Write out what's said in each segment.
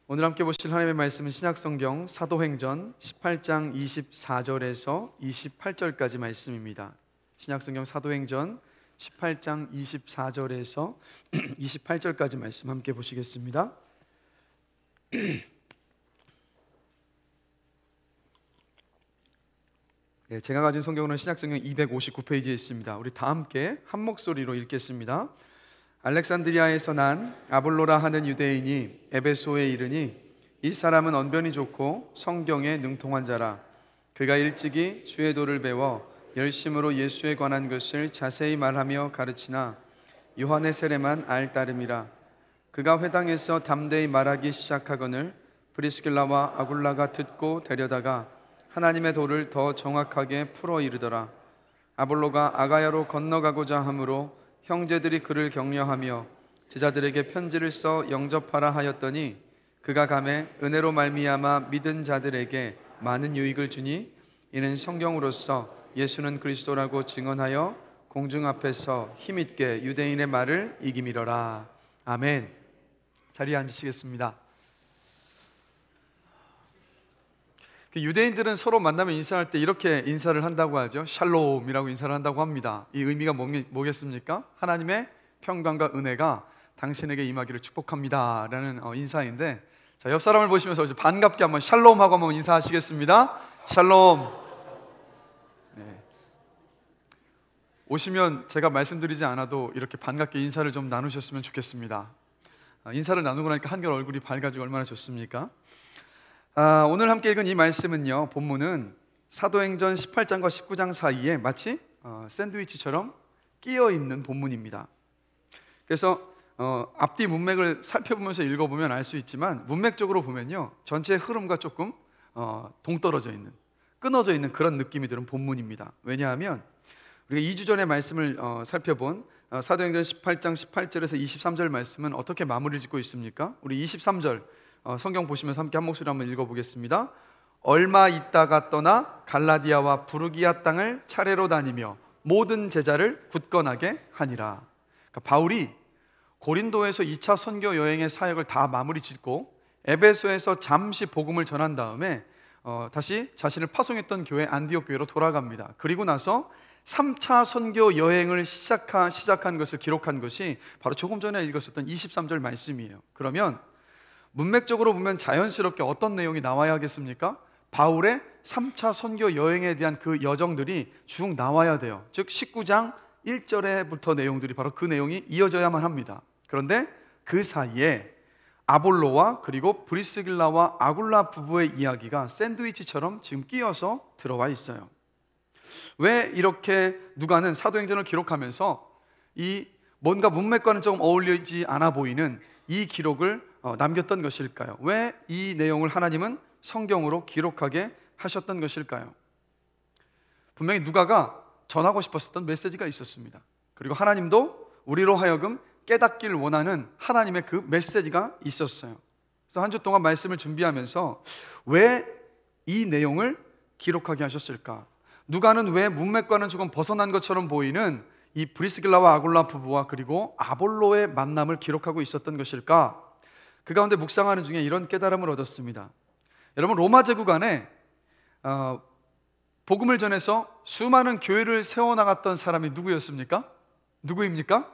오늘 함께 보실 하나님의 말씀은 신약성경 사도행전 18장 24절에서 28절까지 말씀입니다. 신약성경 사도행전 18장 24절에서 28절까지 말씀 함께 보시겠습니다. 네, 제가 가진 성경은 신약성경 259페이지에 있습니다. 우리 다 함께 한 목소리로 읽겠습니다. 알렉산드리아에서 난 아볼로라 하는 유대인이 에베소에 이르니 이 사람은 언변이 좋고 성경에 능통한 자라. 그가 일찍이 주의 도를 배워 열심으로 예수에 관한 것을 자세히 말하며 가르치나 요한의 세례만 알 따름이라. 그가 회당에서 담대히 말하기 시작하거늘 브리스길라와 아굴라가 듣고 데려다가 하나님의 도를 더 정확하게 풀어 이르더라. 아볼로가 아가야로 건너가고자 하므로 형제들이 그를 격려하며 제자들에게 편지를 써 영접하라 하였더니 그가 가매 은혜로 말미암아 믿은 자들에게 많은 유익을 주니 이는 성경으로서 예수는 그리스도라고 증언하여 공중 앞에서 힘있게 유대인의 말을 이기미러라. 아멘. 자리에 앉으시겠습니다. 유대인들은 서로 만나면 인사할 때 이렇게 인사를 한다고 하죠. 샬롬이라고 인사를 한다고 합니다. 이 의미가 뭐겠습니까? 하나님의 평강과 은혜가 당신에게 임하기를 축복합니다 라는 인사인데, 자, 옆 사람을 보시면서 반갑게 한번 샬롬하고 한번 인사하시겠습니다. 샬롬. 네. 오시면 제가 말씀드리지 않아도 이렇게 반갑게 인사를 좀 나누셨으면 좋겠습니다. 인사를 나누고 나니까 한결 얼굴이 밝아지고 얼마나 좋습니까? 오늘 함께 읽은 이 말씀은요, 본문은 사도행전 18장과 19장 사이에 마치 샌드위치처럼 끼어 있는 본문입니다. 그래서 앞뒤 문맥을 살펴보면서 읽어보면 알 수 있지만 문맥적으로 보면요, 전체의 흐름과 조금 동떨어져 있는, 끊어져 있는 그런 느낌이 드는 본문입니다. 왜냐하면 우리가 2주 전에 말씀을 살펴본 사도행전 18장 18절에서 23절 말씀은 어떻게 마무리 짓고 있습니까? 우리 23절 성경 보시면서 함께 한 목소리 한번 읽어보겠습니다. 얼마 있다가 떠나 갈라디아와 부르기아 땅을 차례로 다니며 모든 제자를 굳건하게 하니라. 그러니까 바울이 고린도에서 2차 선교 여행의 사역을 다 마무리 짓고 에베소에서 잠시 복음을 전한 다음에 다시 자신을 파송했던 교회 안디옥 교회로 돌아갑니다. 그리고 나서 3차 선교 여행을 시작한 것을 기록한 것이 바로 조금 전에 읽었었던 23절 말씀이에요. 그러면 문맥적으로 보면 자연스럽게 어떤 내용이 나와야 하겠습니까? 바울의 3차 선교 여행에 대한 그 여정들이 쭉 나와야 돼요. 즉 19장 1절에부터 내용들이 바로 그 내용이 이어져야만 합니다. 그런데 그 사이에 아볼로와 그리고 브리스길라와 아굴라 부부의 이야기가 샌드위치처럼 지금 끼어서 들어와 있어요. 왜 이렇게 누가는 사도행전을 기록하면서 이 뭔가 문맥과는 조금 어울리지 않아 보이는 이 기록을 남겼던 것일까요? 왜 이 내용을 하나님은 성경으로 기록하게 하셨던 것일까요? 분명히 누가가 전하고 싶었던 메시지가 있었습니다. 그리고 하나님도 우리로 하여금 깨닫기를 원하는 하나님의 그 메시지가 있었어요. 그래서 한 주 동안 말씀을 준비하면서 왜 이 내용을 기록하게 하셨을까? 누가는 왜 문맥과는 조금 벗어난 것처럼 보이는 이 브리스길라와 아굴라 부부와 그리고 아볼로의 만남을 기록하고 있었던 것일까? 그 가운데 묵상하는 중에 이런 깨달음을 얻었습니다. 여러분, 로마 제국 안에 복음을 전해서 수많은 교회를 세워나갔던 사람이 누구였습니까? 누구입니까?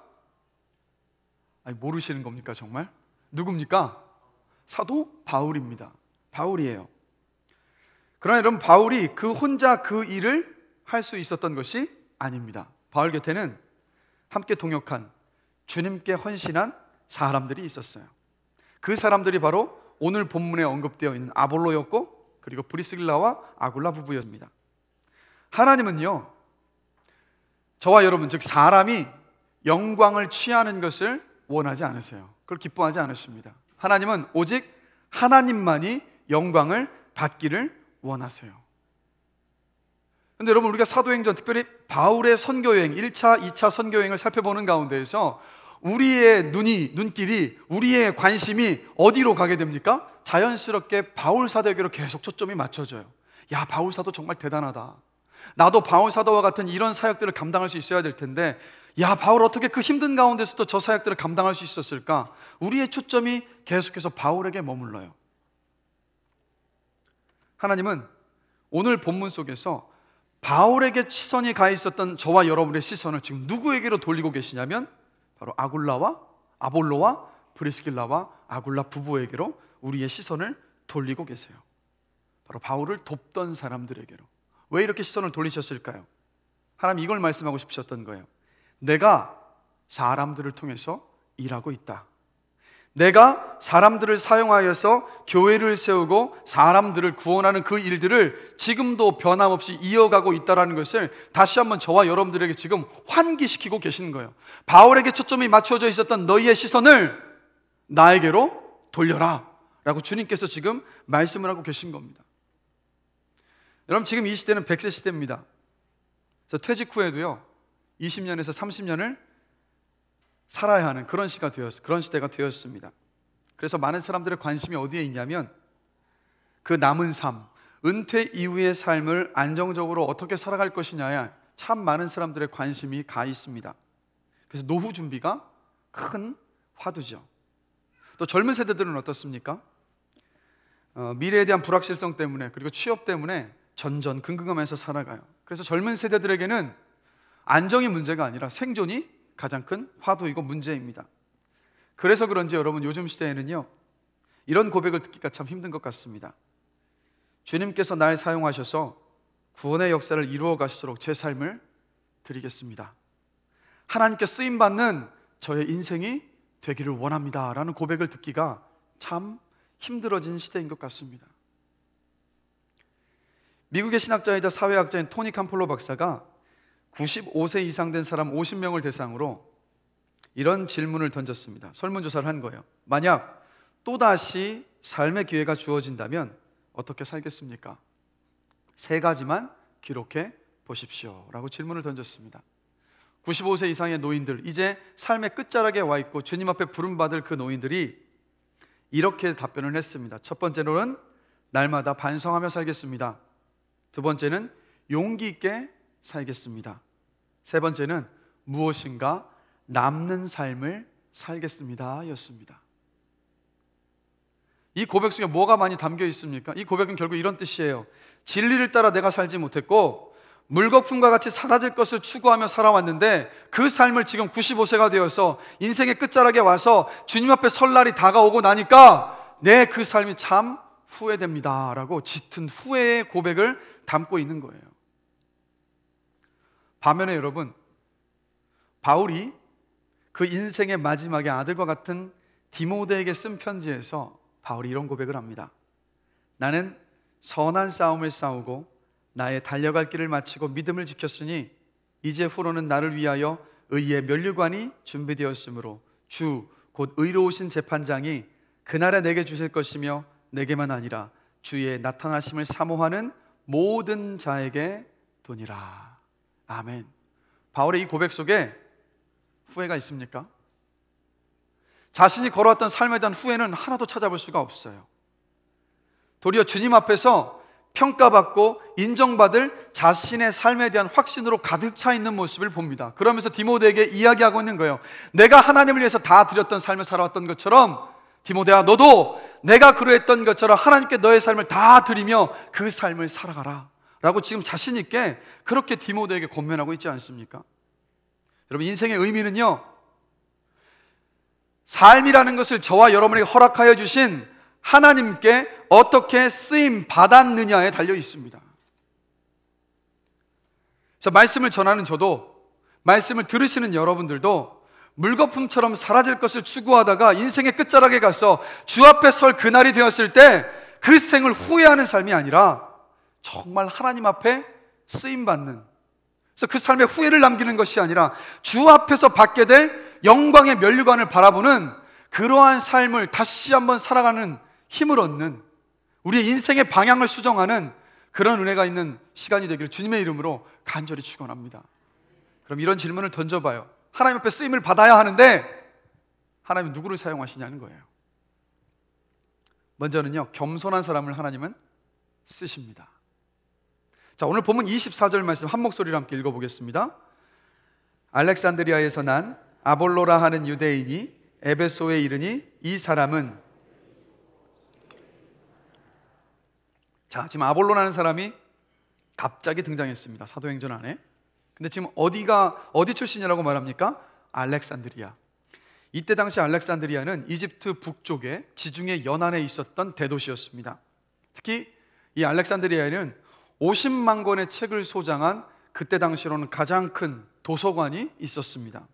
아니, 모르시는 겁니까 정말? 누굽니까? 사도 바울입니다. 바울이에요. 그러나 여러분, 바울이 그 혼자 그 일을 할 수 있었던 것이 아닙니다. 바울 곁에는 함께 동역한, 주님께 헌신한 사람들이 있었어요. 그 사람들이 바로 오늘 본문에 언급되어 있는 아볼로였고 그리고 브리스길라와 아굴라 부부였습니다. 하나님은요, 저와 여러분, 즉 사람이 영광을 취하는 것을 원하지 않으세요. 그걸 기뻐하지 않으십니다. 하나님은 오직 하나님만이 영광을 받기를 원하세요. 그런데 여러분, 우리가 사도행전, 특별히 바울의 선교여행, 1차, 2차 선교여행을 살펴보는 가운데에서 우리의 눈길이, 우리의 관심이 어디로 가게 됩니까? 자연스럽게 바울 사도에게로 계속 초점이 맞춰져요. 야, 바울 사도 정말 대단하다. 나도 바울 사도와 같은 이런 사역들을 감당할 수 있어야 될 텐데, 야, 바울 어떻게 그 힘든 가운데서도 저 사역들을 감당할 수 있었을까? 우리의 초점이 계속해서 바울에게 머물러요. 하나님은 오늘 본문 속에서 바울에게 시선이 가 있었던 저와 여러분의 시선을 지금 누구에게로 돌리고 계시냐면 바로 아볼로와 브리스길라와 아굴라 부부에게로 우리의 시선을 돌리고 계세요. 바로 바울을 돕던 사람들에게로. 왜 이렇게 시선을 돌리셨을까요? 하나님 이걸 말씀하고 싶으셨던 거예요. 내가 사람들을 통해서 일하고 있다. 내가 사람들을 사용하여서 교회를 세우고 사람들을 구원하는 그 일들을 지금도 변함없이 이어가고 있다는 것을 다시 한번 저와 여러분들에게 지금 환기시키고 계시는 거예요. 바울에게 초점이 맞춰져 있었던 너희의 시선을 나에게로 돌려라 라고 주님께서 지금 말씀을 하고 계신 겁니다. 여러분 지금 이 시대는 100세 시대입니다. 그래서 퇴직 후에도요 20년에서 30년을 살아야 하는 그런 시대가 되었습니다. 그래서 많은 사람들의 관심이 어디에 있냐면 그 남은 삶, 은퇴 이후의 삶을 안정적으로 어떻게 살아갈 것이냐에 참 많은 사람들의 관심이 가 있습니다. 그래서 노후 준비가 큰 화두죠. 또 젊은 세대들은 어떻습니까? 미래에 대한 불확실성 때문에 그리고 취업 때문에 전전긍긍하면서 살아가요. 그래서 젊은 세대들에게는 안정이 문제가 아니라 생존이 가장 큰 화두이고 문제입니다. 그래서 그런지 여러분 요즘 시대에는요 이런 고백을 듣기가 참 힘든 것 같습니다. 주님께서 날 사용하셔서 구원의 역사를 이루어 가시도록 제 삶을 드리겠습니다. 하나님께 쓰임받는 저의 인생이 되기를 원합니다 라는 고백을 듣기가 참 힘들어진 시대인 것 같습니다. 미국의 신학자이자 사회학자인 토니 캄폴로 박사가 95세 이상 된 사람 50명을 대상으로 이런 질문을 던졌습니다. 설문조사를 한 거예요. 만약 또다시 삶의 기회가 주어진다면 어떻게 살겠습니까? 3가지만 기록해 보십시오 라고 질문을 던졌습니다. 95세 이상의 노인들, 이제 삶의 끝자락에 와 있고 주님 앞에 부름받을 그 노인들이 이렇게 답변을 했습니다. 첫 번째로는 날마다 반성하며 살겠습니다. 두 번째는 용기 있게 살겠습니다. 세 번째는 무엇인가 남는 삶을 살겠습니다 였습니다. 이 고백 속에 뭐가 많이 담겨 있습니까? 이 고백은 결국 이런 뜻이에요. 진리를 따라 내가 살지 못했고 물거품과 같이 사라질 것을 추구하며 살아왔는데 그 삶을 지금 95세가 되어서 인생의 끝자락에 와서 주님 앞에 설 날이 다가오고 나니까 내 그 삶이 참 후회됩니다 라고 짙은 후회의 고백을 담고 있는 거예요. 반면에 여러분, 바울이 그 인생의 마지막에 아들과 같은 디모데에게 쓴 편지에서 바울이 이런 고백을 합니다. 나는 선한 싸움을 싸우고 나의 달려갈 길을 마치고 믿음을 지켰으니 이제 후로는 나를 위하여 의의 면류관이 준비되었으므로 주 곧 의로우신 재판장이 그날에 내게 주실 것이며 내게만 아니라 주의 나타나심을 사모하는 모든 자에게 도니라. 아멘. 바울의 이 고백 속에 후회가 있습니까? 자신이 걸어왔던 삶에 대한 후회는 하나도 찾아볼 수가 없어요. 도리어 주님 앞에서 평가받고 인정받을 자신의 삶에 대한 확신으로 가득 차 있는 모습을 봅니다. 그러면서 디모데에게 이야기하고 있는 거예요. 내가 하나님을 위해서 다 드렸던 삶을 살아왔던 것처럼 디모데야, 너도 내가 그러했던 것처럼 하나님께 너의 삶을 다 드리며 그 삶을 살아가라 라고 지금 자신 있게 그렇게 디모데에게 권면하고 있지 않습니까? 여러분, 인생의 의미는요, 삶이라는 것을 저와 여러분에게 허락하여 주신 하나님께 어떻게 쓰임 받았느냐에 달려 있습니다. 자, 말씀을 전하는 저도, 말씀을 들으시는 여러분들도 물거품처럼 사라질 것을 추구하다가 인생의 끝자락에 가서 주 앞에 설 그날이 되었을 때 그 생을 후회하는 삶이 아니라 정말 하나님 앞에 쓰임받는, 그래서 그 삶에 후회를 남기는 것이 아니라 주 앞에서 받게 될 영광의 면류관을 바라보는 그러한 삶을 다시 한번 살아가는 힘을 얻는, 우리의 인생의 방향을 수정하는 그런 은혜가 있는 시간이 되기를 주님의 이름으로 간절히 축원합니다. 그럼 이런 질문을 던져봐요. 하나님 앞에 쓰임을 받아야 하는데 하나님은 누구를 사용하시냐는 거예요. 먼저는요, 겸손한 사람을 하나님은 쓰십니다. 자, 오늘 본문 24절 말씀 한 목소리로 함께 읽어보겠습니다. 알렉산드리아에서 난 아볼로라 하는 유대인이 에베소에 이르니 이 사람은, 자, 지금 아볼로라는 사람이 갑자기 등장했습니다. 사도행전 안에. 근데 지금 어디 출신이라고 말합니까? 알렉산드리아. 이때 당시 알렉산드리아는 이집트 북쪽에 지중해 연안에 있었던 대도시였습니다. 특히 이 알렉산드리아에는 50만 권의 책을 소장한 그때 당시로는 가장 큰 도서관이 있었습니다.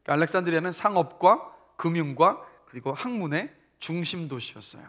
알렉산드리아는 상업과 금융과 그리고 학문의 중심 도시였어요.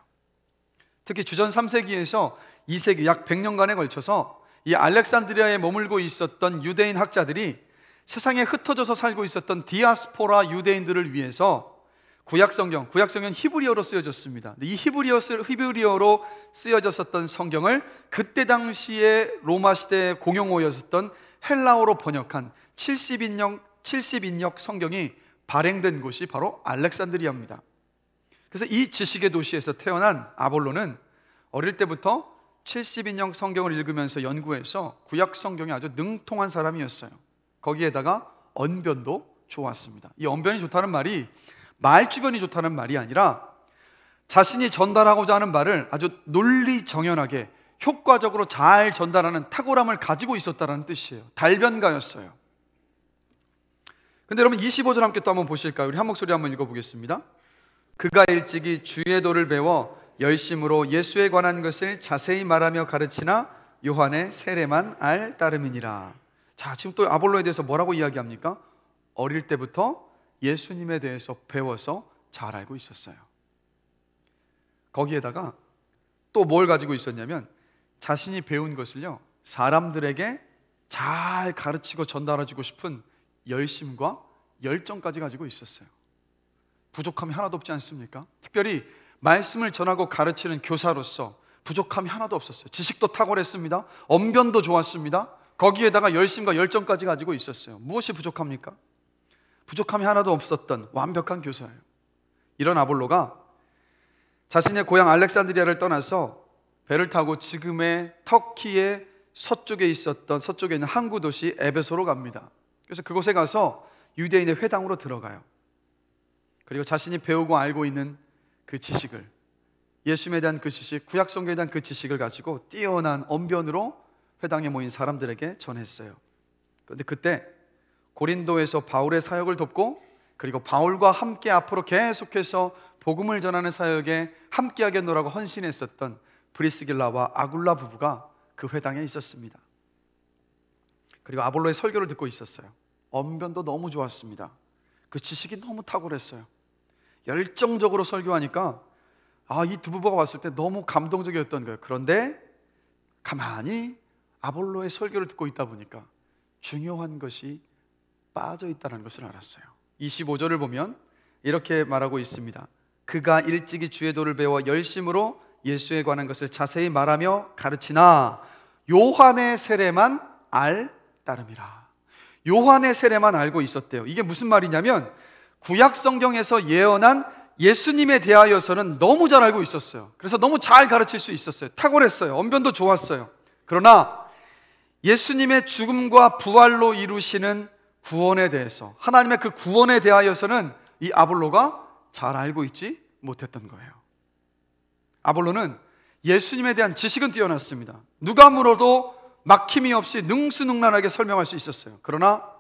특히 주전 3세기에서 2세기 약 100년간에 걸쳐서 이 알렉산드리아에 머물고 있었던 유대인 학자들이 세상에 흩어져서 살고 있었던 디아스포라 유대인들을 위해서 구약성경은 히브리어로 쓰여졌습니다. 이 히브리어로 쓰여졌었던 성경을 그때 당시에 로마 시대의 공용어였었던 헬라어로 번역한 70인역 성경이 발행된 곳이 바로 알렉산드리아입니다. 그래서 이 지식의 도시에서 태어난 아볼로는 어릴 때부터 70인역 성경을 읽으면서 연구해서 구약 성경에 아주 능통한 사람이었어요. 거기에다가 언변도 좋았습니다. 이 언변이 좋다는 말이 말주변이 좋다는 말이 아니라 자신이 전달하고자 하는 말을 아주 논리정연하게 효과적으로 잘 전달하는 탁월함을 가지고 있었다는 뜻이에요. 달변가였어요. 근데 여러분 25절 함께 또 한번 보실까요? 우리 한 목소리 한번 읽어보겠습니다. 그가 일찍이 주의 도를 배워 열심으로 예수에 관한 것을 자세히 말하며 가르치나 요한의 세례만 알 따름이니라. 자, 지금 또 아볼로에 대해서 뭐라고 이야기합니까? 어릴 때부터 예수님에 대해서 배워서 잘 알고 있었어요. 거기에다가 또 뭘 가지고 있었냐면 자신이 배운 것을요 사람들에게 잘 가르치고 전달해주고 싶은 열심과 열정까지 가지고 있었어요. 부족함이 하나도 없지 않습니까? 특별히 말씀을 전하고 가르치는 교사로서 부족함이 하나도 없었어요. 지식도 탁월했습니다. 언변도 좋았습니다. 거기에다가 열심과 열정까지 가지고 있었어요. 무엇이 부족합니까? 부족함이 하나도 없었던 완벽한 교사예요. 이런 아볼로가 자신의 고향 알렉산드리아를 떠나서 배를 타고 지금의 터키의 서쪽에 있는 항구 도시 에베소로 갑니다. 그래서 그곳에 가서 유대인의 회당으로 들어가요. 그리고 자신이 배우고 알고 있는 그 지식을, 예수님에 대한 그 지식, 구약성경에 대한 그 지식을 가지고 뛰어난 언변으로 회당에 모인 사람들에게 전했어요. 그런데 그때 고린도에서 바울의 사역을 돕고 그리고 바울과 함께 앞으로 계속해서 복음을 전하는 사역에 함께하겠노라고 헌신했었던 브리스길라와 아굴라 부부가 그 회당에 있었습니다. 그리고 아볼로의 설교를 듣고 있었어요. 언변도 너무 좋았습니다. 그 지식이 너무 탁월했어요. 열정적으로 설교하니까 이 두 부부가 봤을 때 너무 감동적이었던 거예요. 그런데 가만히 아볼로의 설교를 듣고 있다 보니까 중요한 것이 빠져 있다는 것을 알았어요. 25절을 보면 이렇게 말하고 있습니다. 그가 일찍이 주의 도를 배워 열심으로 예수에 관한 것을 자세히 말하며 가르치나 요한의 세례만 알 따름이라. 요한의 세례만 알고 있었대요. 이게 무슨 말이냐면 구약 성경에서 예언한 예수님에 대하여서는 너무 잘 알고 있었어요. 그래서 너무 잘 가르칠 수 있었어요. 탁월했어요. 언변도 좋았어요. 그러나 예수님의 죽음과 부활로 이루시는 구원에 대해서, 하나님의 그 구원에 대하여서는 이 아볼로가 잘 알고 있지 못했던 거예요. 아볼로는 예수님에 대한 지식은 뛰어났습니다. 누가 물어도 막힘이 없이 능수능란하게 설명할 수 있었어요. 그러나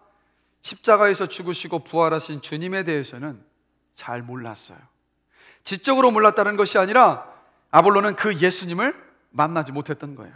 십자가에서 죽으시고 부활하신 주님에 대해서는 잘 몰랐어요. 지적으로 몰랐다는 것이 아니라 아볼로는 그 예수님을 만나지 못했던 거예요.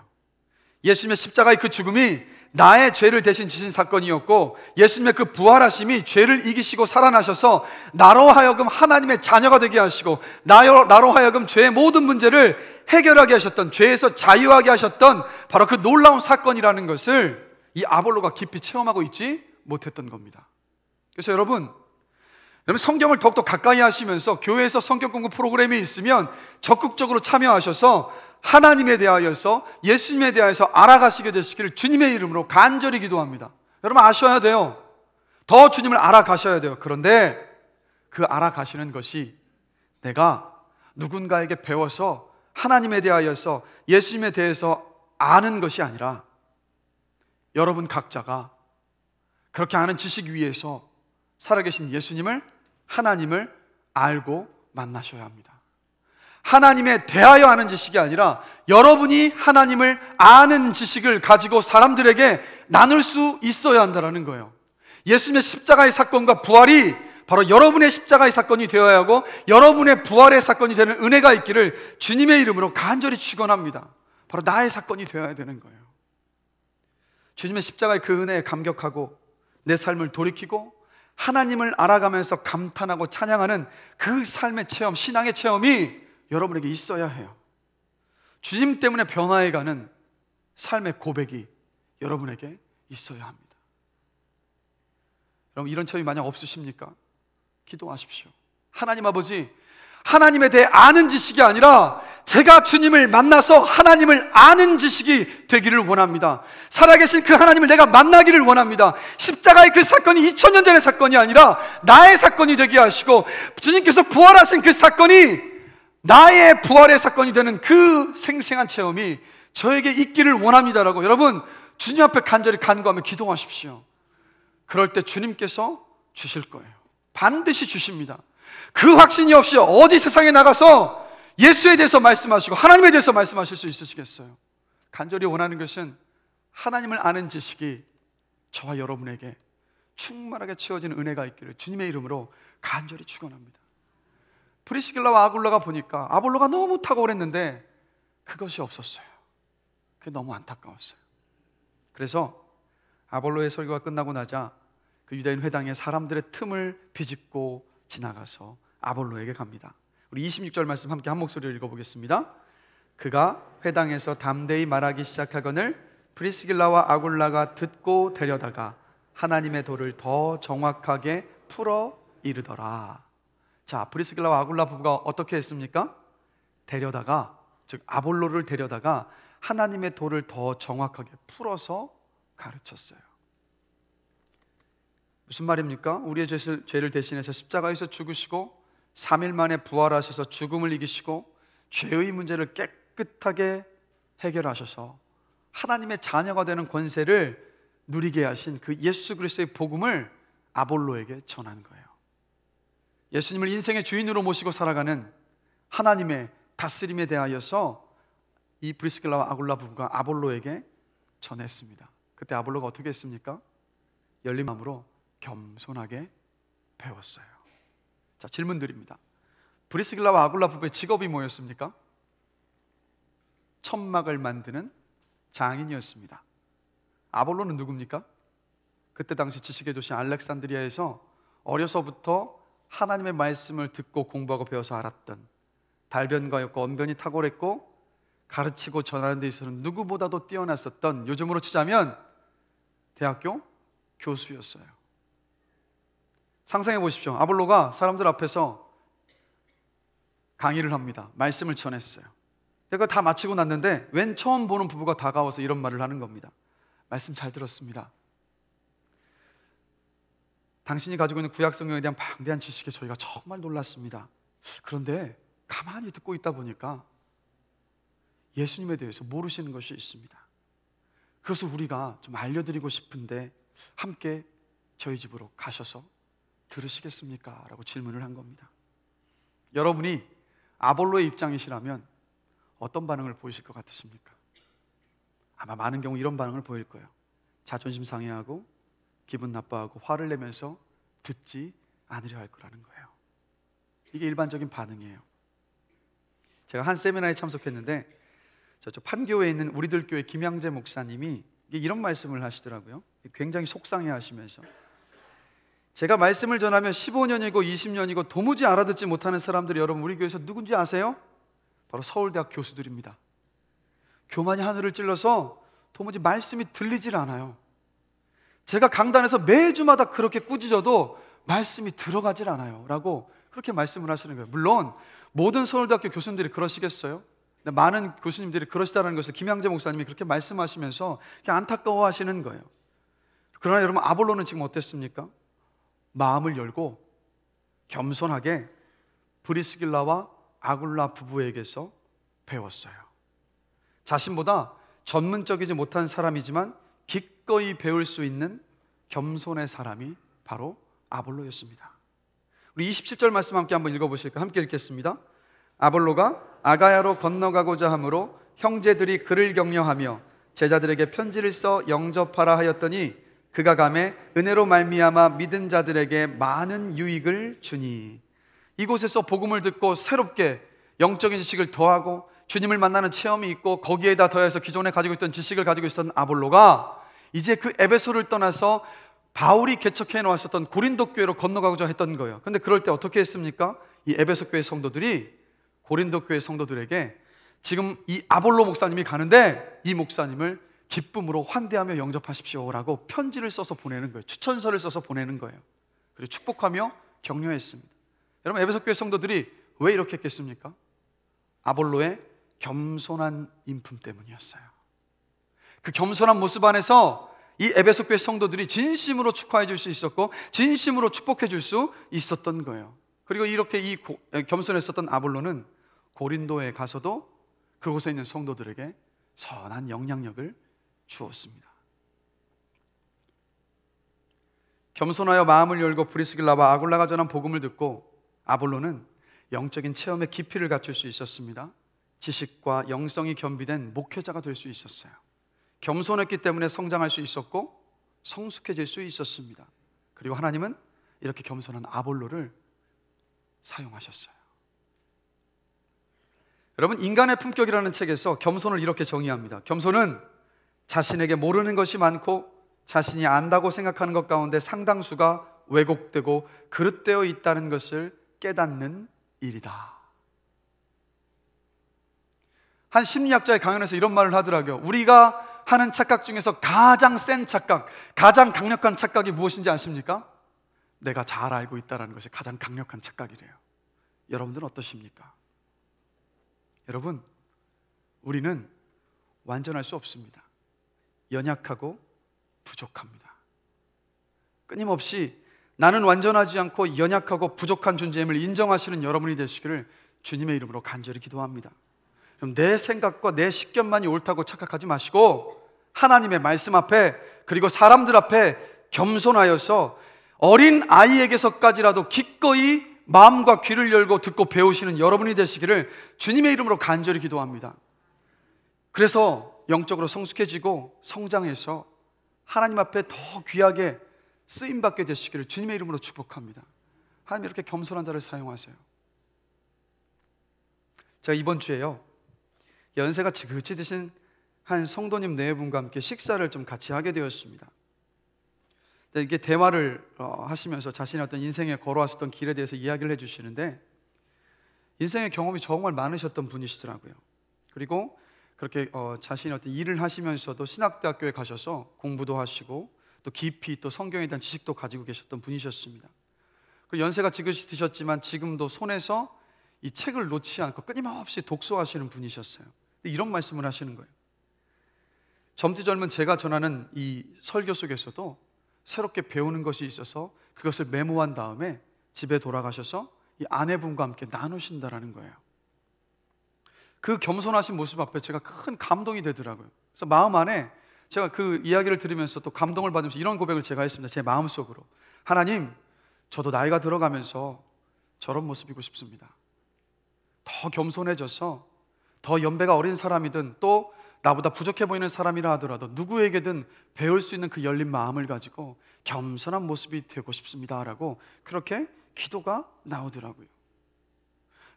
예수님의 십자가의 그 죽음이 나의 죄를 대신 지신 사건이었고 예수님의 그 부활하심이 죄를 이기시고 살아나셔서 나로 하여금 하나님의 자녀가 되게 하시고 나로 하여금 죄의 모든 문제를 해결하게 하셨던, 죄에서 자유하게 하셨던 바로 그 놀라운 사건이라는 것을 이 아볼로가 깊이 체험하고 있지 못했던 겁니다. 그래서 여러분 성경을 더욱더 가까이 하시면서 교회에서 성경 공부 프로그램이 있으면 적극적으로 참여하셔서 하나님에 대하여서, 예수님에 대하여서 알아가시게 되시기를 주님의 이름으로 간절히 기도합니다. 여러분 아셔야 돼요. 더 주님을 알아가셔야 돼요. 그런데 그 알아가시는 것이 내가 누군가에게 배워서 하나님에 대하여서, 예수님에 대해서 아는 것이 아니라 여러분 각자가 그렇게 아는 지식 위에서 살아계신 예수님을, 하나님을 알고 만나셔야 합니다. 하나님에 대하여 하는 지식이 아니라 여러분이 하나님을 아는 지식을 가지고 사람들에게 나눌 수 있어야 한다는 거예요. 예수님의 십자가의 사건과 부활이 바로 여러분의 십자가의 사건이 되어야 하고 여러분의 부활의 사건이 되는 은혜가 있기를 주님의 이름으로 간절히 축원합니다. 바로 나의 사건이 되어야 되는 거예요. 주님의 십자가의 그 은혜에 감격하고 내 삶을 돌이키고 하나님을 알아가면서 감탄하고 찬양하는 그 삶의 체험, 신앙의 체험이 여러분에게 있어야 해요. 주님 때문에 변화해가는 삶의 고백이 여러분에게 있어야 합니다. 여러분, 이런 체험이 만약 없으십니까? 기도하십시오. 하나님 아버지, 하나님에 대해 아는 지식이 아니라 제가 주님을 만나서 하나님을 아는 지식이 되기를 원합니다. 살아계신 그 하나님을 내가 만나기를 원합니다. 십자가의 그 사건이 2000년 전의 사건이 아니라 나의 사건이 되게 하시고 주님께서 부활하신 그 사건이 나의 부활의 사건이 되는 그 생생한 체험이 저에게 있기를 원합니다라고 여러분 주님 앞에 간절히 간구하며 기도하십시오. 그럴 때 주님께서 주실 거예요. 반드시 주십니다. 그 확신이 없이 어디 세상에 나가서 예수에 대해서 말씀하시고 하나님에 대해서 말씀하실 수 있으시겠어요? 간절히 원하는 것은 하나님을 아는 지식이 저와 여러분에게 충만하게 채워지는 은혜가 있기를 주님의 이름으로 간절히 축원합니다. 프리스길라와 아굴라가 보니까 아볼로가 너무 탁월했는데 그것이 없었어요. 그게 너무 안타까웠어요. 그래서 아볼로의 설교가 끝나고 나자 그 유대인 회당에 사람들의 틈을 비집고 지나가서 아볼로에게 갑니다. 우리 26절 말씀 함께 한 목소리로 읽어보겠습니다. 그가 회당에서 담대히 말하기 시작하거늘 프리스길라와 아굴라가 듣고 데려다가 하나님의 도를 더 정확하게 풀어 이르더라. 자, 프리스길라와 아굴라 부부가 어떻게 했습니까? 데려다가, 즉 아볼로를 데려다가 하나님의 도를 더 정확하게 풀어서 가르쳤어요. 무슨 말입니까? 우리의 죄를 대신해서 십자가에서 죽으시고 3일 만에 부활하셔서 죽음을 이기시고 죄의 문제를 깨끗하게 해결하셔서 하나님의 자녀가 되는 권세를 누리게 하신 그 예수 그리스도의 복음을 아볼로에게 전한 거예요. 예수님을 인생의 주인으로 모시고 살아가는 하나님의 다스림에 대하여서 이 프리스길라와 아굴라 부부가 아볼로에게 전했습니다. 그때 아볼로가 어떻게 했습니까? 열린 마음으로 겸손하게 배웠어요. 자, 질문 드립니다. 프리스길라와 아굴라 부부의 직업이 뭐였습니까? 천막을 만드는 장인이었습니다. 아볼로는 누굽니까? 그때 당시 지식의 도시 알렉산드리아에서 어려서부터 하나님의 말씀을 듣고 공부하고 배워서 알았던, 달변가였고 언변이 탁월했고 가르치고 전하는 데 있어서는 누구보다도 뛰어났었던, 요즘으로 치자면 대학교 교수였어요. 상상해 보십시오. 아볼로가 사람들 앞에서 강의를 합니다. 말씀을 전했어요. 그거 다 마치고 났는데 웬 처음 보는 부부가 다가와서 이런 말을 하는 겁니다. 말씀 잘 들었습니다. 당신이 가지고 있는 구약 성경에 대한 방대한 지식에 저희가 정말 놀랐습니다. 그런데 가만히 듣고 있다 보니까 예수님에 대해서 모르시는 것이 있습니다. 그것을 우리가 좀 알려드리고 싶은데 함께 저희 집으로 가셔서 들으시겠습니까? 라고 질문을 한 겁니다. 여러분이 아볼로의 입장이시라면 어떤 반응을 보이실 것 같으십니까? 아마 많은 경우 이런 반응을 보일 거예요. 자존심 상해하고 기분 나빠하고 화를 내면서 듣지 않으려 할 거라는 거예요. 이게 일반적인 반응이에요. 제가 한 세미나에 참석했는데 저쪽 판교에 있는 우리들 교회 김양재 목사님이 이런 말씀을 하시더라고요. 굉장히 속상해 하시면서, 제가 말씀을 전하면 15년이고 20년이고 도무지 알아듣지 못하는 사람들이 여러분 우리 교회에서 누군지 아세요? 바로 서울대학 교수들입니다. 교만이 하늘을 찔러서 도무지 말씀이 들리질 않아요. 제가 강단에서 매주마다 그렇게 꾸짖어도 말씀이 들어가질 않아요 라고 그렇게 말씀을 하시는 거예요. 물론 모든 서울대학교 교수님들이 그러시겠어요? 많은 교수님들이 그러시다는 것을 김양재 목사님이 그렇게 말씀하시면서 그냥 안타까워 하시는 거예요. 그러나 여러분 아볼로는 지금 어땠습니까? 마음을 열고 겸손하게 브리스길라와 아굴라 부부에게서 배웠어요. 자신보다 전문적이지 못한 사람이지만 기꺼이 배울 수 있는 겸손의 사람이 바로 아볼로였습니다. 우리 27절 말씀 함께 한번 읽어보실까요? 함께 읽겠습니다. 아볼로가 아가야로 건너가고자 하므로 형제들이 그를 격려하며 제자들에게 편지를 써 영접하라 하였더니 그가 가매 은혜로 말미암아 믿은 자들에게 많은 유익을 주니. 이곳에서 복음을 듣고 새롭게 영적인 지식을 더하고 주님을 만나는 체험이 있고 거기에다 더해서 기존에 가지고 있던 지식을 가지고 있었던 아볼로가 이제 그 에베소를 떠나서 바울이 개척해 놓았었던 고린도 교회로 건너가고자 했던 거예요. 근데 그럴 때 어떻게 했습니까? 이 에베소 교회 성도들이 고린도 교회 성도들에게 지금 이 아볼로 목사님이 가는데 이 목사님을 기쁨으로 환대하며 영접하십시오라고 편지를 써서 보내는 거예요. 추천서를 써서 보내는 거예요. 그리고 축복하며 격려했습니다. 여러분, 에베소 교회 성도들이 왜 이렇게 했겠습니까? 아볼로의 겸손한 인품 때문이었어요. 그 겸손한 모습 안에서 이 에베소 교회 성도들이 진심으로 축하해 줄 수 있었고 진심으로 축복해 줄 수 있었던 거예요. 그리고 이렇게 이 겸손했었던 아볼로는 고린도에 가서도 그곳에 있는 성도들에게 선한 영향력을 주었습니다. 겸손하여 마음을 열고 브리스길라와 아굴라가 전한 복음을 듣고 아볼로는 영적인 체험의 깊이를 갖출 수 있었습니다. 지식과 영성이 겸비된 목회자가 될 수 있었어요. 겸손했기 때문에 성장할 수 있었고 성숙해질 수 있었습니다. 그리고 하나님은 이렇게 겸손한 아볼로를 사용하셨어요. 여러분, 인간의 품격이라는 책에서 겸손을 이렇게 정의합니다. 겸손은 자신에게 모르는 것이 많고 자신이 안다고 생각하는 것 가운데 상당수가 왜곡되고 그릇되어 있다는 것을 깨닫는 일이다. 한 심리학자의 강연에서 이런 말을 하더라고요. 우리가 하는 착각 중에서 가장 센 착각, 가장 강력한 착각이 무엇인지 아십니까? 내가 잘 알고 있다는 것이 가장 강력한 착각이래요. 여러분들은 어떠십니까? 여러분, 우리는 완전할 수 없습니다. 연약하고 부족합니다. 끊임없이 나는 완전하지 않고 연약하고 부족한 존재임을 인정하시는 여러분이 되시기를 주님의 이름으로 간절히 기도합니다. 그럼 내 생각과 내 식견만이 옳다고 착각하지 마시고 하나님의 말씀 앞에 그리고 사람들 앞에 겸손하여서 어린 아이에게서까지라도 기꺼이 마음과 귀를 열고 듣고 배우시는 여러분이 되시기를 주님의 이름으로 간절히 기도합니다. 그래서 영적으로 성숙해지고 성장해서 하나님 앞에 더 귀하게 쓰임받게 되시기를 주님의 이름으로 축복합니다. 하나님 이렇게 겸손한 자를 사용하세요. 제가 이번 주에요, 연세가 지긋이 드신 한 성도님 네 분과 함께 식사를 좀 같이 하게 되었습니다. 이게 대화를 하시면서 자신의 어떤 인생에 걸어왔었던 길에 대해서 이야기를 해주시는데 인생의 경험이 정말 많으셨던 분이시더라고요. 그리고 그렇게 자신의 어떤 일을 하시면서도 신학대학교에 가셔서 공부도 하시고 또 깊이 또 성경에 대한 지식도 가지고 계셨던 분이셨습니다. 그리고 연세가 지긋이 드셨지만 지금도 손에서 이 책을 놓지 않고 끊임없이 독서하시는 분이셨어요. 이런 말씀을 하시는 거예요. 젊디 젊은 제가 전하는 이 설교 속에서도 새롭게 배우는 것이 있어서 그것을 메모한 다음에 집에 돌아가셔서 이 아내분과 함께 나누신다라는 거예요. 그 겸손하신 모습 앞에 제가 큰 감동이 되더라고요. 그래서 마음 안에 제가 그 이야기를 들으면서 또 감동을 받으면서 이런 고백을 제가 했습니다. 제 마음속으로. 하나님, 저도 나이가 들어가면서 저런 모습이고 싶습니다. 더 겸손해져서 더 연배가 어린 사람이든 또 나보다 부족해 보이는 사람이라 하더라도 누구에게든 배울 수 있는 그 열린 마음을 가지고 겸손한 모습이 되고 싶습니다라고 그렇게 기도가 나오더라고요.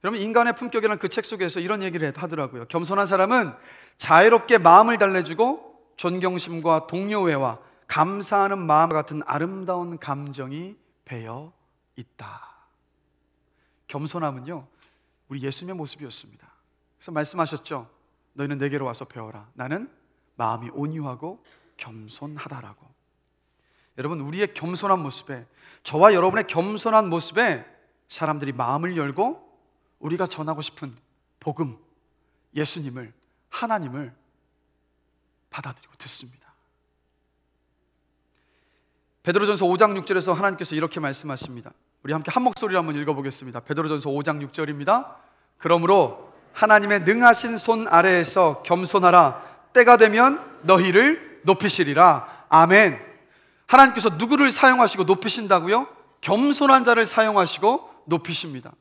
여러분, 인간의 품격이라는 그 책 속에서 이런 얘기를 하더라고요. 겸손한 사람은 자유롭게 마음을 달래주고 존경심과 동료애와 감사하는 마음과 같은 아름다운 감정이 배어 있다. 겸손함은요, 우리 예수님의 모습이었습니다. 그래서 말씀하셨죠. 너희는 내게로 와서 배워라. 나는 마음이 온유하고 겸손하다라고. 여러분, 우리의 겸손한 모습에, 저와 여러분의 겸손한 모습에 사람들이 마음을 열고 우리가 전하고 싶은 복음, 예수님을, 하나님을 받아들이고 듣습니다. 베드로전서 5장 6절에서 하나님께서 이렇게 말씀하십니다. 우리 함께 한 목소리로 한번 읽어보겠습니다. 베드로전서 5장 6절입니다. 그러므로 하나님의 능하신 손 아래에서 겸손하라. 때가 되면 너희를 높이시리라. 아멘. 하나님께서 누구를 사용하시고 높이신다고요? 겸손한 자를 사용하시고 높이십니다.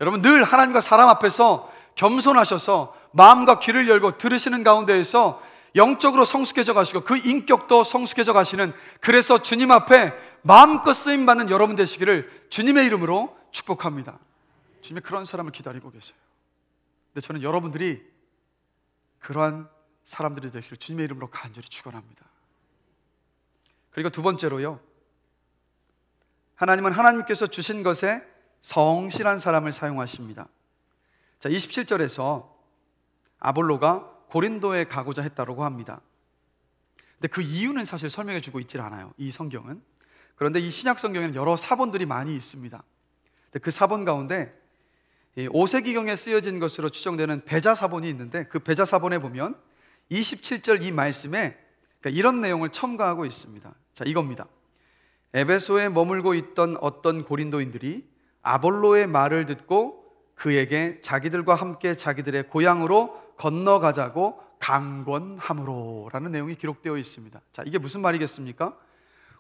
여러분 늘 하나님과 사람 앞에서 겸손하셔서 마음과 귀를 열고 들으시는 가운데에서 영적으로 성숙해져 가시고 그 인격도 성숙해져 가시는, 그래서 주님 앞에 마음껏 쓰임받는 여러분 되시기를 주님의 이름으로 축복합니다. 주님이 그런 사람을 기다리고 계세요. 근데 저는 여러분들이 그러한 사람들이 되시기를 주님의 이름으로 간절히 축원합니다. 그리고 두 번째로요, 하나님은 하나님께서 주신 것에 성실한 사람을 사용하십니다. 자, 27절에서 아볼로가 고린도에 가고자 했다고 합니다. 근데 그 이유는 사실 설명해 주고 있질 않아요, 이 성경은. 그런데 이 신약 성경에는 여러 사본들이 많이 있습니다. 근데 그 사본 가운데 5세기경에 쓰여진 것으로 추정되는 베자 사본이 있는데, 그 베자 사본에 보면 27절 이 말씀에 이런 내용을 첨가하고 있습니다. 자, 이겁니다. 에베소에 머물고 있던 어떤 고린도인들이 아볼로의 말을 듣고 그에게 자기들과 함께 자기들의 고향으로 건너가자고 강권함으로 라는 내용이 기록되어 있습니다. 자, 이게 무슨 말이겠습니까?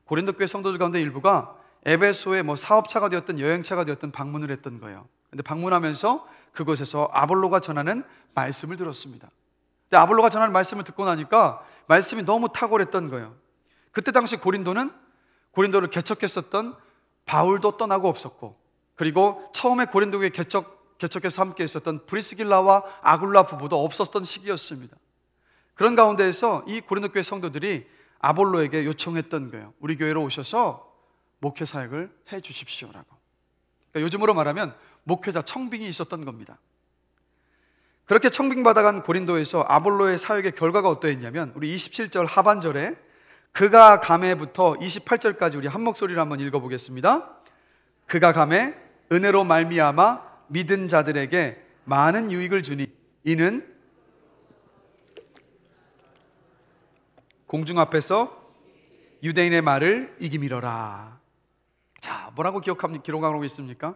고린도 교회 성도들 가운데 일부가 에베소에 사업차가 되었든 여행차가 되었든 방문을 했던 거예요. 근데 방문하면서 그곳에서 아볼로가 전하는 말씀을 들었습니다. 근데 아볼로가 전하는 말씀을 듣고 나니까 말씀이 너무 탁월했던 거예요. 그때 당시 고린도를 개척했었던 바울도 떠나고 없었고, 그리고 처음에 고린도 교회 개척해서 함께 있었던 브리스길라와 아굴라 부부도 없었던 시기였습니다. 그런 가운데에서 이 고린도 교회 성도들이 아볼로에게 요청했던 거예요. 우리 교회로 오셔서 목회 사역을 해 주십시오라고. 그러니까 요즘으로 말하면 목회자 청빙이 있었던 겁니다. 그렇게 청빙받아간 고린도에서 아볼로의 사역의 결과가 어떠했냐면, 우리 27절 하반절에 그가 감에부터 28절까지 우리 한 목소리로 한번 읽어보겠습니다. 그가 감에 은혜로 말미암아 믿은 자들에게 많은 유익을 주니 이는 공중 앞에서 유대인의 말을 이기미러라. 자, 뭐라고 기록하고 있습니까?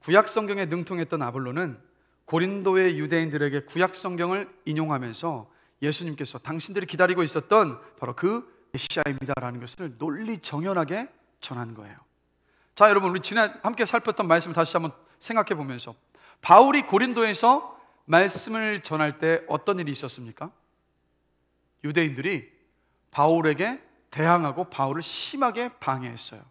구약 성경에 능통했던 아볼로는 고린도의 유대인들에게 구약 성경을 인용하면서 예수님께서 당신들이 기다리고 있었던 바로 그 메시아입니다라는 것을 논리정연하게 전한 거예요. 자, 여러분, 우리 지난 함께 살폈던 말씀을 다시 한번 생각해 보면서, 바울이 고린도에서 말씀을 전할 때 어떤 일이 있었습니까? 유대인들이 바울에게 대항하고 바울을 심하게 방해했어요.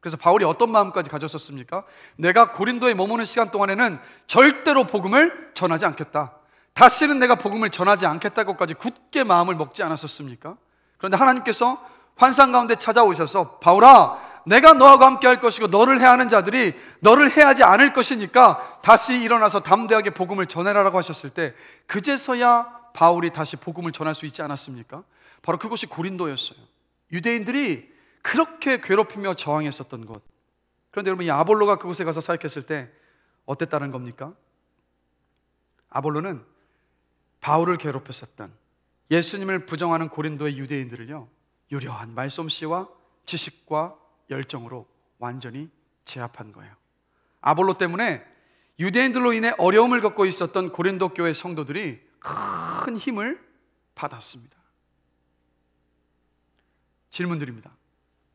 그래서 바울이 어떤 마음까지 가졌었습니까? 내가 고린도에 머무는 시간 동안에는 절대로 복음을 전하지 않겠다, 다시는 내가 복음을 전하지 않겠다고까지 굳게 마음을 먹지 않았었습니까? 그런데 하나님께서 환상 가운데 찾아오셔서, 바울아, 내가 너하고 함께 할 것이고 너를 해하는 자들이 너를 해하지 않을 것이니까 다시 일어나서 담대하게 복음을 전해라라고 하셨을 때, 그제서야 바울이 다시 복음을 전할 수 있지 않았습니까? 바로 그곳이 고린도였어요. 유대인들이 그렇게 괴롭히며 저항했었던 곳. 그런데 여러분, 이 아볼로가 그곳에 가서 사역했을 때 어땠다는 겁니까? 아볼로는 바울을 괴롭혔었던, 예수님을 부정하는 고린도의 유대인들을요, 유려한 말솜씨와 지식과 열정으로 완전히 제압한 거예요. 아볼로 때문에 유대인들로 인해 어려움을 겪고 있었던 고린도 교회 성도들이 큰 힘을 받았습니다. 질문 드립니다.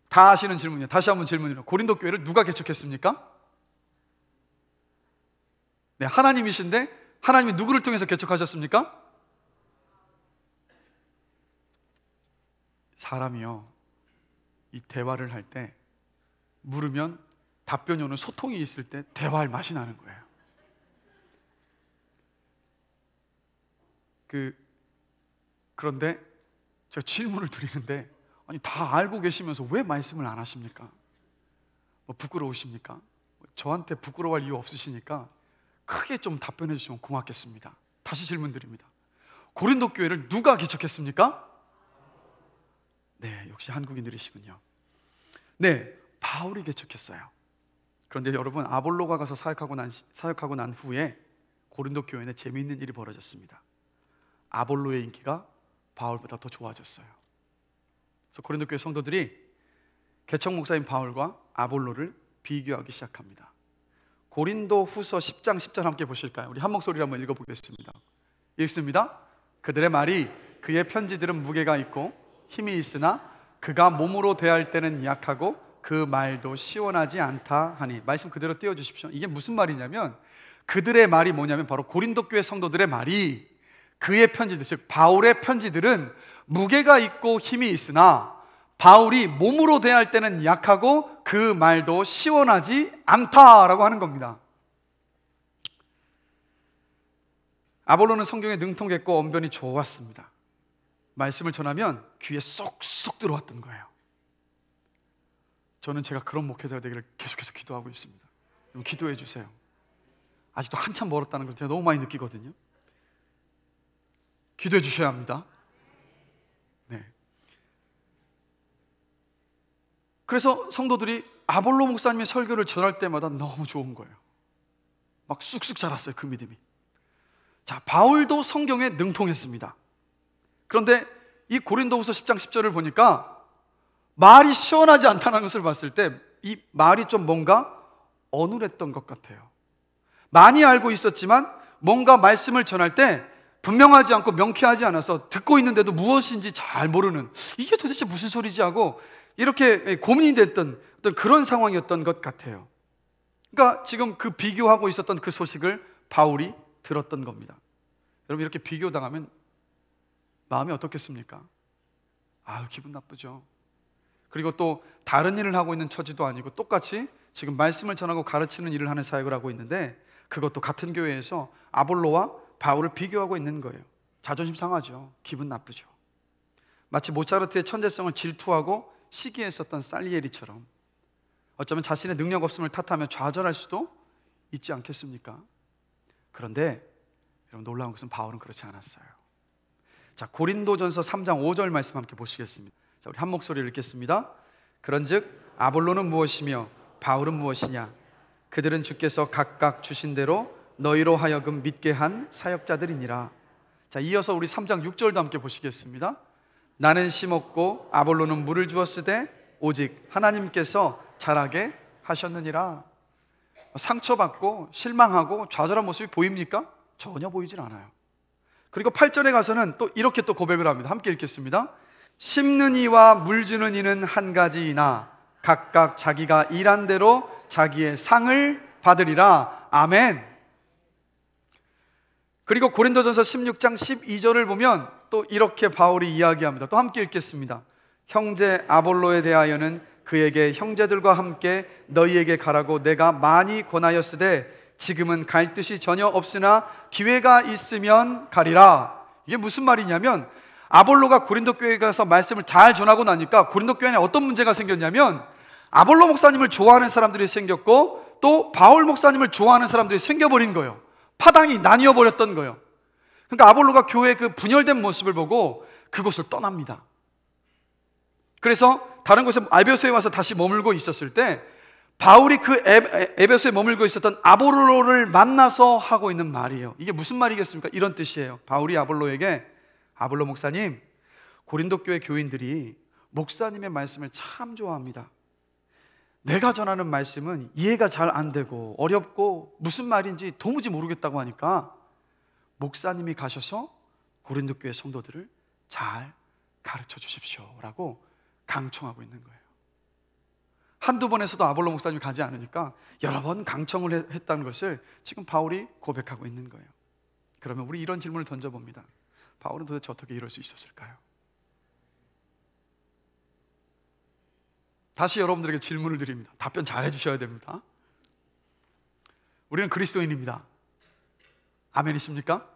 다 아시는 질문이에요. 다시 한번 질문이에요. 고린도 교회를 누가 개척했습니까? 네, 하나님이신데 하나님이 누구를 통해서 개척하셨습니까? 사람이요, 이 대화를 할 때 물으면 답변이 오는 소통이 있을 때 대화할 맛이 나는 거예요. 그런데 제가 질문을 드리는데, 아니, 다 알고 계시면서 왜 말씀을 안 하십니까? 부끄러우십니까? 저한테 부끄러워할 이유 없으시니까 크게 좀 답변해 주시면 고맙겠습니다. 다시 질문 드립니다. 고린도 교회를 누가 개척했습니까? 네, 역시 한국인들이시군요. 네, 바울이 개척했어요. 그런데 여러분, 아볼로가 가서 사역하고 난 후에 고린도 교회에 재미있는 일이 벌어졌습니다. 아볼로의 인기가 바울보다 더 좋아졌어요. 그래서 고린도 교회 성도들이 개척 목사인 바울과 아볼로를 비교하기 시작합니다. 고린도 후서 10장 10절 함께 보실까요? 우리 한 목소리로 한번 읽어보겠습니다. 읽습니다. 그들의 말이 그의 편지들은 무게가 있고 힘이 있으나 그가 몸으로 대할 때는 약하고 그 말도 시원하지 않다 하니. 말씀 그대로 띄워주십시오. 이게 무슨 말이냐면, 그들의 말이 뭐냐면 바로 고린도 교회 성도들의 말이 그의 편지들, 즉 바울의 편지들은 무게가 있고 힘이 있으나 바울이 몸으로 대할 때는 약하고 그 말도 시원하지 않다라고 하는 겁니다. 아볼로는 성경에 능통했고 언변이 좋았습니다. 말씀을 전하면 귀에 쏙쏙 들어왔던 거예요. 저는 제가 그런 목회자가 되기를 계속해서 기도하고 있습니다. 여러분 기도해 주세요. 아직도 한참 멀었다는 걸 제가 너무 많이 느끼거든요. 기도해 주셔야 합니다. 네. 그래서 성도들이 아볼로 목사님의 설교를 전할 때마다 너무 좋은 거예요. 막 쑥쑥 자랐어요, 그 믿음이. 자, 바울도 성경에 능통했습니다. 그런데 이 고린도후서 10장 10절을 보니까 말이 시원하지 않다는 것을 봤을 때 이 말이 좀 뭔가 어눌했던 것 같아요. 많이 알고 있었지만 뭔가 말씀을 전할 때 분명하지 않고 명쾌하지 않아서 듣고 있는데도 무엇인지 잘 모르는, 이게 도대체 무슨 소리지 하고 이렇게 고민이 됐던 어떤 그런 상황이었던 것 같아요. 그러니까 지금 그 비교하고 있었던 그 소식을 바울이 들었던 겁니다. 여러분 이렇게 비교당하면 마음이 어떻겠습니까? 아유, 기분 나쁘죠. 그리고 또 다른 일을 하고 있는 처지도 아니고 똑같이 지금 말씀을 전하고 가르치는 일을 하는 사역을 하고 있는데 그것도 같은 교회에서 아볼로와 바울을 비교하고 있는 거예요. 자존심 상하죠. 기분 나쁘죠. 마치 모차르트의 천재성을 질투하고 시기했었던 살리에리처럼 어쩌면 자신의 능력 없음을 탓하며 좌절할 수도 있지 않겠습니까? 그런데 여러분 놀라운 것은 바울은 그렇지 않았어요. 자, 고린도전서 3장 5절 말씀 함께 보시겠습니다. 자, 우리 한 목소리를 읽겠습니다. 그런즉 아볼로는 무엇이며 바울은 무엇이냐? 그들은 주께서 각각 주신 대로 너희로 하여금 믿게 한 사역자들이니라. 자, 이어서 우리 3장 6절도 함께 보시겠습니다. 나는 심었고 아볼로는 물을 주었으되 오직 하나님께서 자라게 하셨느니라. 상처받고 실망하고 좌절한 모습이 보입니까? 전혀 보이질 않아요. 그리고 8절에 가서는 또 이렇게 또 고백을 합니다. 함께 읽겠습니다. 심는 이와 물 주는 이는 한 가지이나 각각 자기가 일한 대로 자기의 상을 받으리라. 아멘. 그리고 고린도전서 16장 12절을 보면 또 이렇게 바울이 이야기합니다. 또 함께 읽겠습니다. 형제 아볼로에 대하여는 그에게 형제들과 함께 너희에게 가라고 내가 많이 권하였으되 지금은 갈 뜻이 전혀 없으나 기회가 있으면 가리라. 이게 무슨 말이냐면 아볼로가 고린도 교회에 가서 말씀을 잘 전하고 나니까 고린도 교회에 어떤 문제가 생겼냐면 아볼로 목사님을 좋아하는 사람들이 생겼고 또 바울 목사님을 좋아하는 사람들이 생겨버린 거예요. 파당이 나뉘어 버렸던 거예요. 그러니까 아볼로가 교회의 그 분열된 모습을 보고 그곳을 떠납니다. 그래서 다른 곳에 에베소에 와서 다시 머물고 있었을 때 바울이 그 에베소에 머물고 있었던 아볼로를 만나서 하고 있는 말이에요. 이게 무슨 말이겠습니까? 이런 뜻이에요. 바울이 아볼로에게 아볼로 목사님, 고린도 교회 교인들이 목사님의 말씀을 참 좋아합니다. 내가 전하는 말씀은 이해가 잘 안 되고 어렵고 무슨 말인지 도무지 모르겠다고 하니까 목사님이 가셔서 고린도 교회 성도들을 잘 가르쳐 주십시오라고 강청하고 있는 거예요. 한두 번에서도 아볼로 목사님이 가지 않으니까 여러 번 강청을 했다는 것을 지금 바울이 고백하고 있는 거예요. 그러면 우리 이런 질문을 던져봅니다. 바울은 도대체 어떻게 이럴 수 있었을까요? 다시 여러분들에게 질문을 드립니다. 답변 잘 해주셔야 됩니다. 우리는 그리스도인입니다. 아멘이십니까?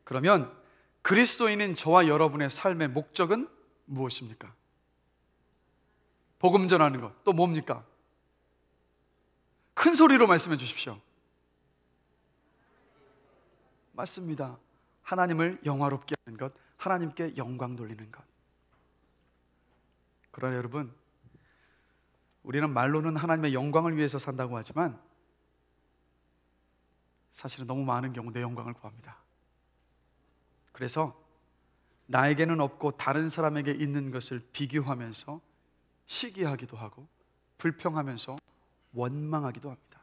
그러면 그리스도인인 저와 여러분의 삶의 목적은 무엇입니까? 복음 전하는 것. 또 뭡니까? 큰 소리로 말씀해 주십시오. 맞습니다. 하나님을 영화롭게 하는 것, 하나님께 영광 돌리는 것. 그러나 여러분, 우리는 말로는 하나님의 영광을 위해서 산다고 하지만 사실은 너무 많은 경우 내 영광을 구합니다. 그래서 나에게는 없고 다른 사람에게 있는 것을 비교하면서 시기하기도 하고 불평하면서 원망하기도 합니다.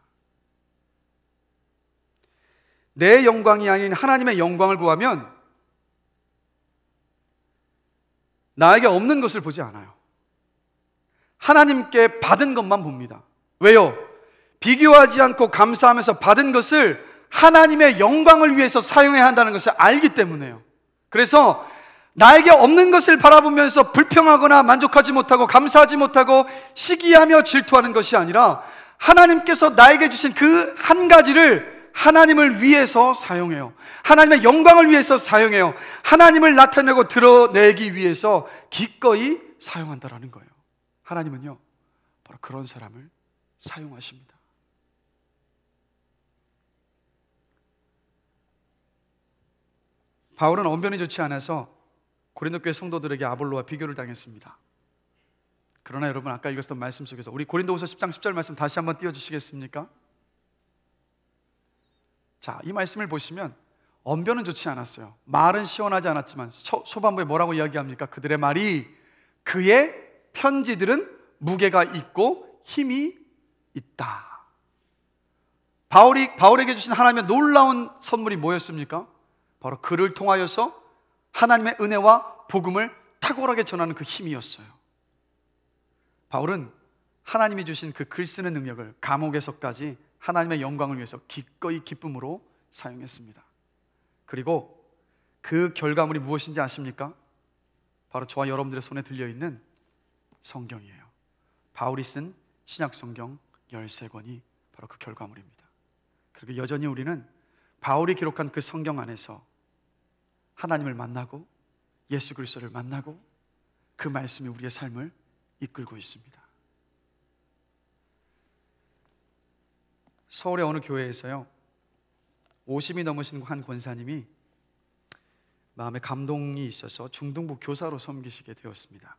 내 영광이 아닌 하나님의 영광을 구하면 나에게 없는 것을 보지 않아요. 하나님께 받은 것만 봅니다. 왜요? 비교하지 않고 감사하면서 받은 것을 하나님의 영광을 위해서 사용해야 한다는 것을 알기 때문에요. 그래서 나에게 없는 것을 바라보면서 불평하거나 만족하지 못하고 감사하지 못하고 시기하며 질투하는 것이 아니라 하나님께서 나에게 주신 그 한 가지를 하나님을 위해서 사용해요. 하나님의 영광을 위해서 사용해요. 하나님을 나타내고 드러내기 위해서 기꺼이 사용한다라는 거예요. 하나님은요, 바로 그런 사람을 사용하십니다. 바울은 언변이 좋지 않아서 고린도 교회 성도들에게 아볼로와 비교를 당했습니다. 그러나 여러분, 아까 읽었던 말씀 속에서 우리 고린도후서 10장 10절 말씀 다시 한번 띄워주시겠습니까? 자, 이 말씀을 보시면 언변은 좋지 않았어요. 말은 시원하지 않았지만 초반부에 뭐라고 이야기합니까? 그들의 말이 그의 편지들은 무게가 있고 힘이 있다. 바울에게 주신 하나님의 놀라운 선물이 뭐였습니까? 바로 그를 통하여서 하나님의 은혜와 복음을 탁월하게 전하는 그 힘이었어요. 바울은 하나님이 주신 그 글 쓰는 능력을 감옥에서까지 하나님의 영광을 위해서 기꺼이 기쁨으로 사용했습니다. 그리고 그 결과물이 무엇인지 아십니까? 바로 저와 여러분들의 손에 들려있는 성경이에요. 바울이 쓴 신약 성경 13권이 바로 그 결과물입니다. 그리고 여전히 우리는 바울이 기록한 그 성경 안에서 하나님을 만나고 예수 그리스도를 만나고 그 말씀이 우리의 삶을 이끌고 있습니다. 서울의 어느 교회에서요, 50이 넘으신 한 권사님이 마음에 감동이 있어서 중등부 교사로 섬기시게 되었습니다.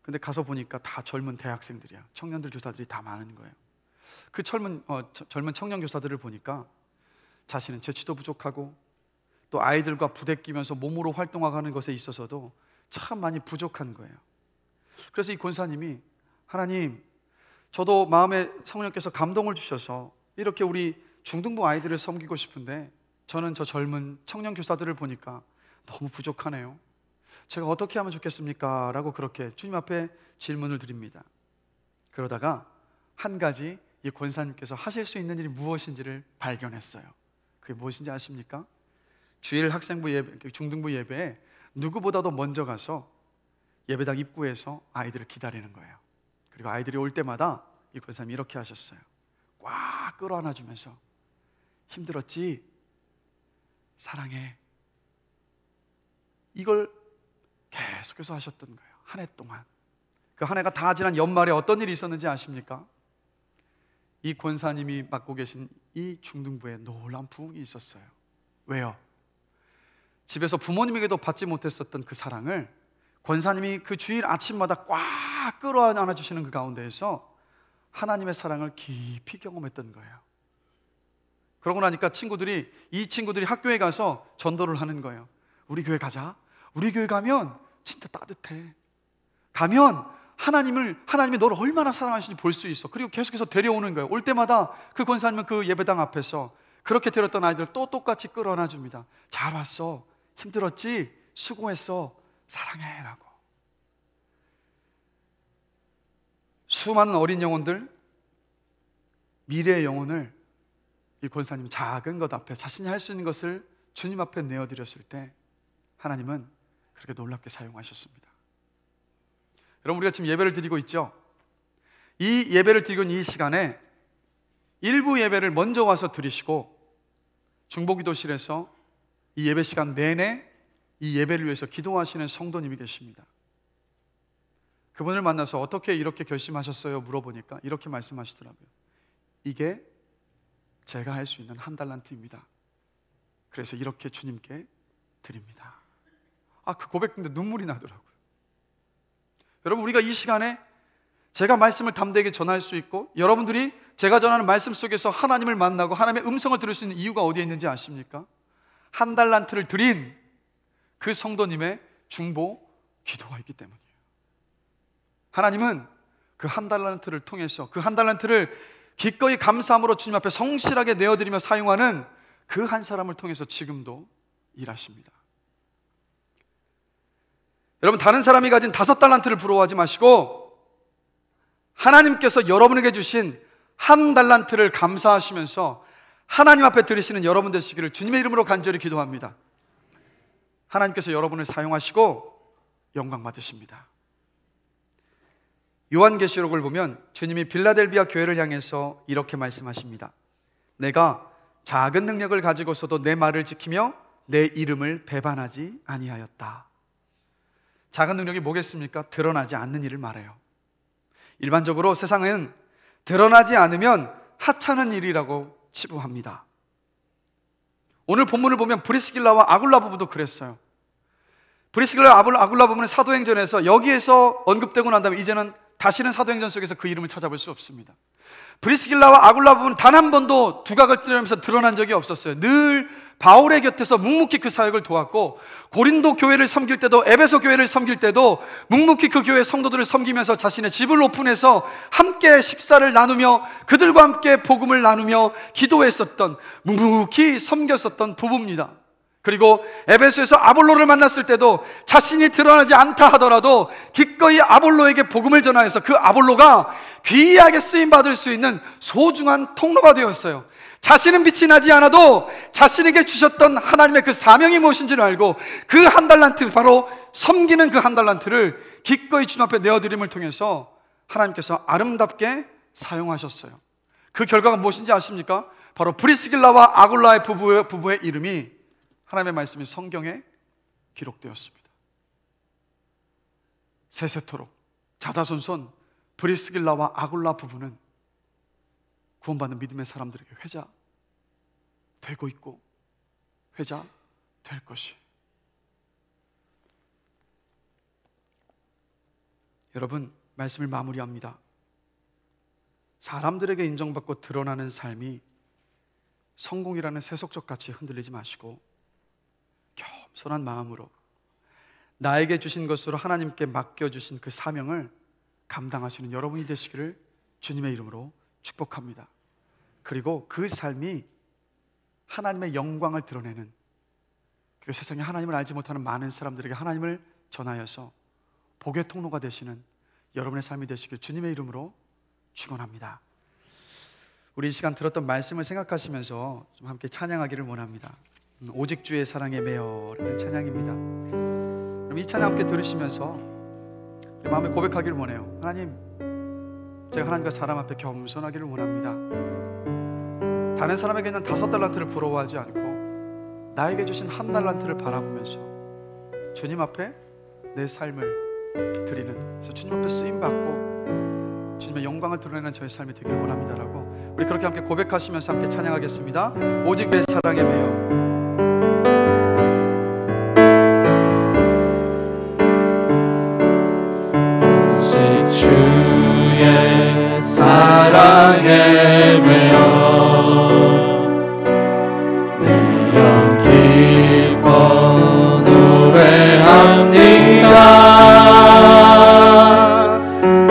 근데 가서 보니까 다 젊은 대학생들이야. 청년들 교사들이 다 많은 거예요. 그 젊은 청년 교사들을 보니까 자신은 재치도 부족하고 또 아이들과 부대끼면서 몸으로 활동하는 것에 있어서도 참 많이 부족한 거예요. 그래서 이 권사님이, 하나님, 저도 마음에 성령께서 감동을 주셔서 이렇게 우리 중등부 아이들을 섬기고 싶은데 저는 저 젊은 청년 교사들을 보니까 너무 부족하네요. 제가 어떻게 하면 좋겠습니까? 라고 그렇게 주님 앞에 질문을 드립니다. 그러다가 한 가지 이 권사님께서 하실 수 있는 일이 무엇인지를 발견했어요. 그게 무엇인지 아십니까? 주일 학생부 예배, 중등부 예배에 누구보다도 먼저 가서 예배당 입구에서 아이들을 기다리는 거예요. 그리고 아이들이 올 때마다 이 권사님이 이렇게 하셨어요. 꽉 끌어안아주면서, 힘들었지? 사랑해. 이걸 계속해서 하셨던 거예요. 한 해 동안. 그 한 해가 다 지난 연말에 어떤 일이 있었는지 아십니까? 이 권사님이 맡고 계신 이 중등부에 놀라운 부흥이 있었어요. 왜요? 집에서 부모님에게도 받지 못했었던 그 사랑을 권사님이 그 주일 아침마다 꽉 끌어안아 주시는 그 가운데에서 하나님의 사랑을 깊이 경험했던 거예요. 그러고 나니까 이 친구들이 학교에 가서 전도를 하는 거예요. 우리 교회 가자. 우리 교회 가면 진짜 따뜻해. 가면 하나님이 너를 얼마나 사랑하시는지 볼 수 있어. 그리고 계속해서 데려오는 거예요. 올 때마다 그 권사님은 그 예배당 앞에서 그렇게 데렸던 아이들을 또 똑같이 끌어안아 줍니다. 잘 왔어. 힘들었지? 수고했어. 사랑해라고. 수많은 어린 영혼들, 미래의 영혼을 이 권사님 작은 것 앞에 자신이 할 수 있는 것을 주님 앞에 내어드렸을 때 하나님은 그렇게 놀랍게 사용하셨습니다. 여러분, 우리가 지금 예배를 드리고 있죠? 이 예배를 드리고 있는 이 시간에 일부 예배를 먼저 와서 드리시고 중보기도실에서 이 예배 시간 내내 이 예배를 위해서 기도하시는 성도님이 계십니다. 그분을 만나서 어떻게 이렇게 결심하셨어요? 물어보니까 이렇게 말씀하시더라고요. 이게 제가 할 수 있는 한 달란트입니다. 그래서 이렇게 주님께 드립니다. 그 고백 듣는데 눈물이 나더라고요. 여러분, 우리가 이 시간에 제가 말씀을 담대하게 전할 수 있고 여러분들이 제가 전하는 말씀 속에서 하나님을 만나고 하나님의 음성을 들을 수 있는 이유가 어디에 있는지 아십니까? 한 달란트를 드린 그 성도님의 중보 기도가 있기 때문이에요. 하나님은 그 한 달란트를 통해서 그 한 달란트를 기꺼이 감사함으로 주님 앞에 성실하게 내어드리며 사용하는 그 한 사람을 통해서 지금도 일하십니다. 여러분, 다른 사람이 가진 5달란트를 부러워하지 마시고 하나님께서 여러분에게 주신 한 달란트를 감사하시면서 하나님 앞에 드리시는 여러분 되시기를 주님의 이름으로 간절히 기도합니다. 하나님께서 여러분을 사용하시고 영광 받으십니다. 요한계시록을 보면 주님이 빌라델비아 교회를 향해서 이렇게 말씀하십니다. 내가 작은 능력을 가지고서도 내 말을 지키며 내 이름을 배반하지 아니하였다. 작은 능력이 뭐겠습니까? 드러나지 않는 일을 말해요. 일반적으로 세상은 드러나지 않으면 하찮은 일이라고 치부합니다. 오늘 본문을 보면 브리스길라와 아굴라 부부도 그랬어요. 브리스길라와 아굴라 부부는 사도행전에서 여기에서 언급되고 난 다음에 이제는 다시는 사도행전 속에서 그 이름을 찾아볼 수 없습니다. 브리스길라와 아굴라 부부는 단 한 번도 두각을 떼면서 드러난 적이 없었어요. 늘 바울의 곁에서 묵묵히 그 사역을 도왔고, 고린도 교회를 섬길 때도, 에베소 교회를 섬길 때도 묵묵히 그 교회 성도들을 섬기면서 자신의 집을 오픈해서 함께 식사를 나누며 그들과 함께 복음을 나누며 기도했었던, 묵묵히 섬겼었던 부부입니다. 그리고 에베소에서 아볼로를 만났을 때도 자신이 드러나지 않다 하더라도 기꺼이 아볼로에게 복음을 전하여서 그 아볼로가 귀하게 쓰임받을 수 있는 소중한 통로가 되었어요. 자신은 빛이 나지 않아도 자신에게 주셨던 하나님의 그 사명이 무엇인지를 알고 그 한 달란트, 바로 섬기는 그 한 달란트를 기꺼이 주님 앞에 내어드림을 통해서 하나님께서 아름답게 사용하셨어요. 그 결과가 무엇인지 아십니까? 바로 브리스길라와 아굴라의 부부의 이름이 하나님의 말씀이 성경에 기록되었습니다. 세세토록 자다손손 브리스길라와 아굴라 부부는 구원받는 믿음의 사람들에게 회자 되고 있고 회자 될 것이. 여러분, 말씀을 마무리합니다. 사람들에게 인정받고 드러나는 삶이 성공이라는 세속적 가치에 흔들리지 마시고 겸손한 마음으로 나에게 주신 것으로 하나님께 맡겨주신 그 사명을 감당하시는 여러분이 되시기를 주님의 이름으로 축복합니다. 그리고 그 삶이 하나님의 영광을 드러내는, 그리고 세상에 하나님을 알지 못하는 많은 사람들에게 하나님을 전하여서 복의 통로가 되시는 여러분의 삶이 되시길 주님의 이름으로 축원합니다. 우리 이 시간 들었던 말씀을 생각하시면서 좀 함께 찬양하기를 원합니다. 오직 주의 사랑에 매여라는 찬양입니다. 그럼 이 찬양 함께 들으시면서 마음에 고백하기를 원해요. 하나님, 제가 하나님과 사람 앞에 겸손하기를 원합니다. 다른 사람에게 있는 5달란트를 부러워하지 않고 나에게 주신 1달란트를 바라보면서 주님 앞에 내 삶을 드리는, 그래서 주님 앞에 쓰임받고 주님의 영광을 드러내는 저의 삶이 되기를 원합니다라고 우리 그렇게 함께 고백하시면서 함께 찬양하겠습니다. 오직 내 사랑에 매여. 주의 사랑에 매여 내 영 기뻐 노래합니다.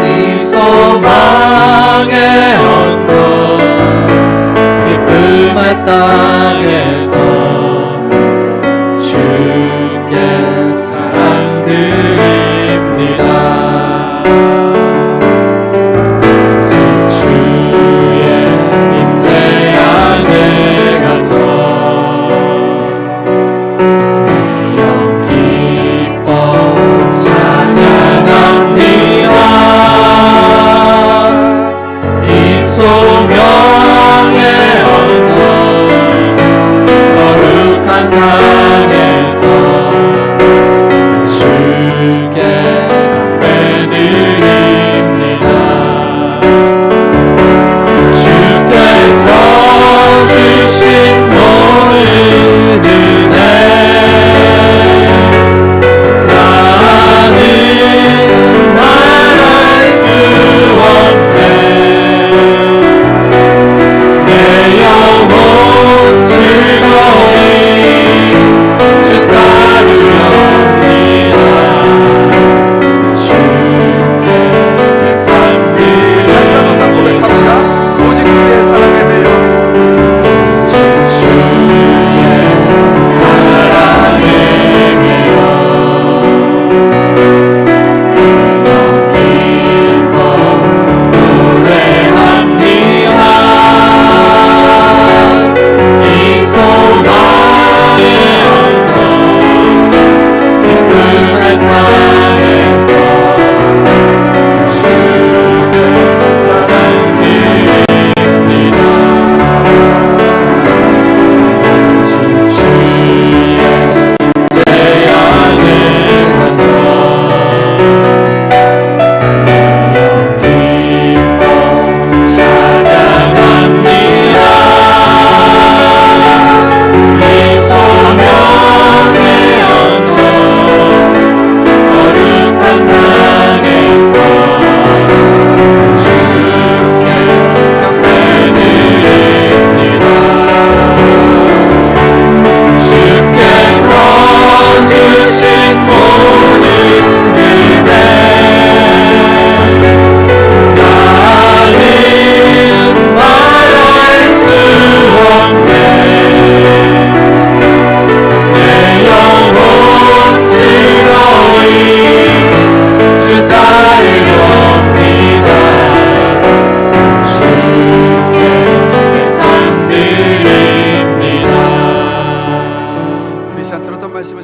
이 소망의 언덕 기쁨의 땅에서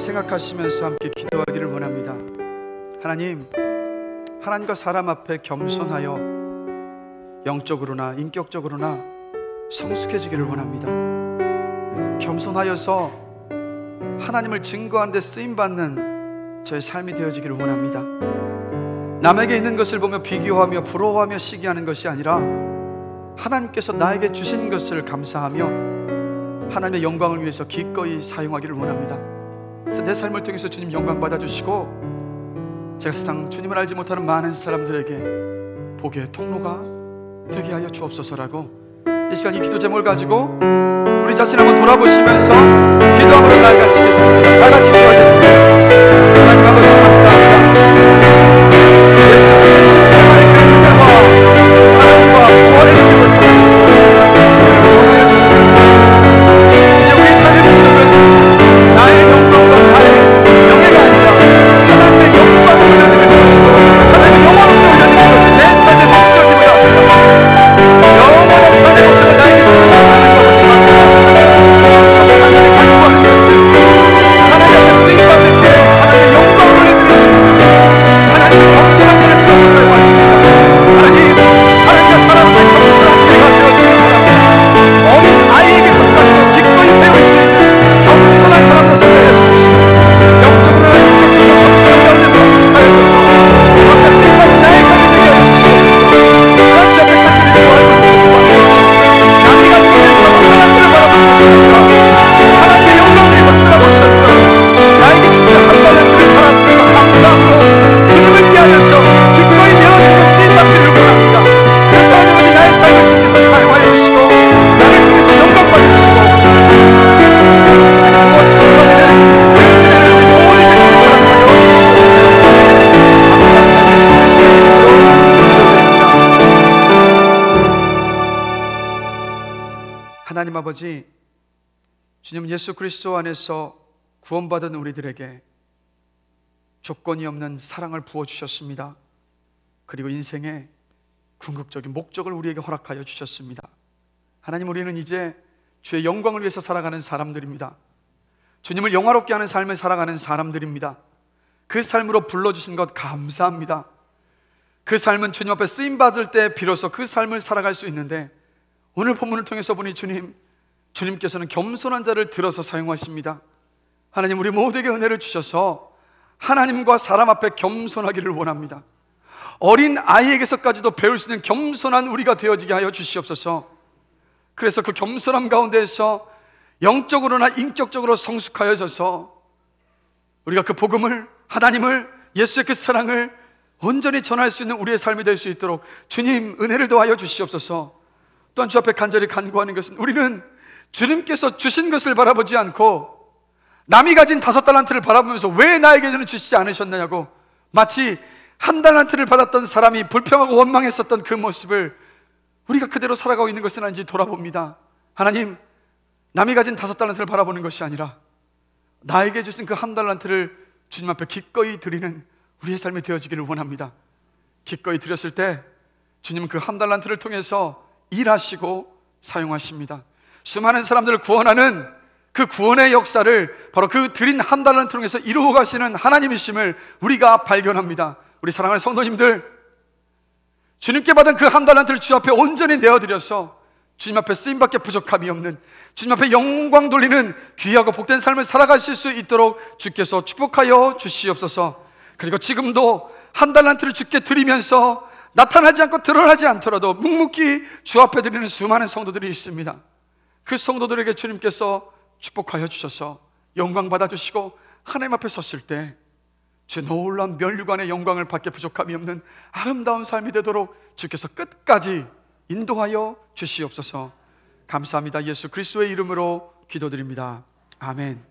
생각하시면서 함께 기도하기를 원합니다. 하나님, 하나님과 사람 앞에 겸손하여 영적으로나 인격적으로나 성숙해지기를 원합니다. 겸손하여서 하나님을 증거하는 데 쓰임받는 저의 삶이 되어지기를 원합니다. 남에게 있는 것을 보며 비교하며 부러워하며 시기하는 것이 아니라 하나님께서 나에게 주신 것을 감사하며 하나님의 영광을 위해서 기꺼이 사용하기를 원합니다. 그래서 내 삶을 통해서 주님 영광 받아주시고 제가 세상 주님을 알지 못하는 많은 사람들에게 복의 통로가 되게 하여 주옵소서라고 이 시간 이 기도 제목을 가지고 우리 자신 한번 돌아보시면서 기도함으로 나아가시겠습니다. 다 같이 기도하겠습니다. 하나님 아버지 감사합니다. 예수 그리스도의 십자가의 그 은혜와 사랑과 구원의 능력을 통하여서 우리를 구원하여 주셨습니다. 이제 우리의 삶의 목적은 나의 영광과 나의 명예가 아니라 하나님의 영광을 올려드리는 것이고 하나님의 영광을 올려드리는 것이 내 삶의 목적임을 압니다. 영원한 삶의 목적을 나에게 주신 그 하나님 아버지 감사합니다. 저도 하나님의 간구하는 것을 하나님 앞에 쓰임받는 게 하나님의 영광을 올려드릴 수 있는 하나님의 겸손한 자를 들어서 사용하십니다. 하나님과 사람 앞에 겸손한 자가 되어주기를 원합니다. 어린 아이에게서까지도 기꺼이 배울 수 있는 겸손한 사람으로서 되어주시고 영적으로나 인격적으로 겸손한 가운데 성숙하여 줘서 주 앞에 쓰임받는 나의 삶이 되게 해주시옵소서. 주 앞에 가지는 구하는 것을 남이 가지고 있는 다섯 달란트를 바라보는 것이 아니라 하나님의 영광을 위해서 쓰라고 하셨던 나에게 주신 한 달란트를 바라보면서 감사함으로 주님을 위하여서 기꺼이 내어드리는 쓰임받기를 원합니다. 그래서 하나님 아버지 나의 삶을 주께서 사용하여 주시고 나를 통해서 영광 받으시고 세상의 무엇도 불러내는 그 은혜를 우리 모두에게 허락하여 주시옵소서. 감사합니다. 예수 그리스도의 이름으로 기도드립니다. 하나님 아버지, 주님 예수 그리스도 안에서 구원받은 우리들에게 조건이 없는 사랑을 부어주셨습니다. 그리고 인생의 궁극적인 목적을 우리에게 허락하여 주셨습니다. 하나님, 우리는 이제 주의 영광을 위해서 살아가는 사람들입니다. 주님을 영화롭게 하는 삶을 살아가는 사람들입니다. 그 삶으로 불러주신 것 감사합니다. 그 삶은 주님 앞에 쓰임받을 때 비로소 그 삶을 살아갈 수 있는데 오늘 본문을 통해서 보니 주님께서는 겸손한 자를 들어서 사용하십니다. 하나님, 우리 모두에게 은혜를 주셔서 하나님과 사람 앞에 겸손하기를 원합니다. 어린 아이에게서까지도 배울 수 있는 겸손한 우리가 되어지게 하여 주시옵소서. 그래서 그 겸손함 가운데에서 영적으로나 인격적으로 성숙하여져서 우리가 그 복음을, 하나님을, 예수의 그 사랑을 온전히 전할 수 있는 우리의 삶이 될 수 있도록 주님 은혜를 더하여 주시옵소서. 또한 주 앞에 간절히 간구하는 것은 우리는 주님께서 주신 것을 바라보지 않고 남이 가진 5달란트를 바라보면서 왜 나에게는 주시지 않으셨느냐고 마치 1달란트를 받았던 사람이 불평하고 원망했었던 그 모습을 우리가 그대로 살아가고 있는 것은 아닌지 돌아봅니다. 하나님, 남이 가진 5달란트를 바라보는 것이 아니라 나에게 주신 그 1달란트를 주님 앞에 기꺼이 드리는 우리의 삶이 되어지기를 원합니다. 기꺼이 드렸을 때 주님은 그 1달란트를 통해서 일하시고 사용하십니다. 수많은 사람들을 구원하는 그 구원의 역사를 바로 그 드린 1달란트를 통해서 이루어 가시는 하나님이심을 우리가 발견합니다. 우리 사랑하는 성도님들, 주님께 받은 그 1달란트를 주 앞에 온전히 내어드려서 주님 앞에 쓰임밖에 부족함이 없는, 주님 앞에 영광 돌리는 귀하고 복된 삶을 살아가실 수 있도록 주께서 축복하여 주시옵소서. 그리고 지금도 1달란트를 주께 드리면서 나타나지 않고 드러나지 않더라도 묵묵히 주 앞에 드리는 수많은 성도들이 있습니다. 그 성도들에게 주님께서 축복하여 주셔서 영광 받아주시고 하나님 앞에 섰을 때 제 놀라운 면류관의 영광을 받게 부족함이 없는 아름다운 삶이 되도록 주께서 끝까지 인도하여 주시옵소서. 감사합니다. 예수 그리스도의 이름으로 기도드립니다. 아멘.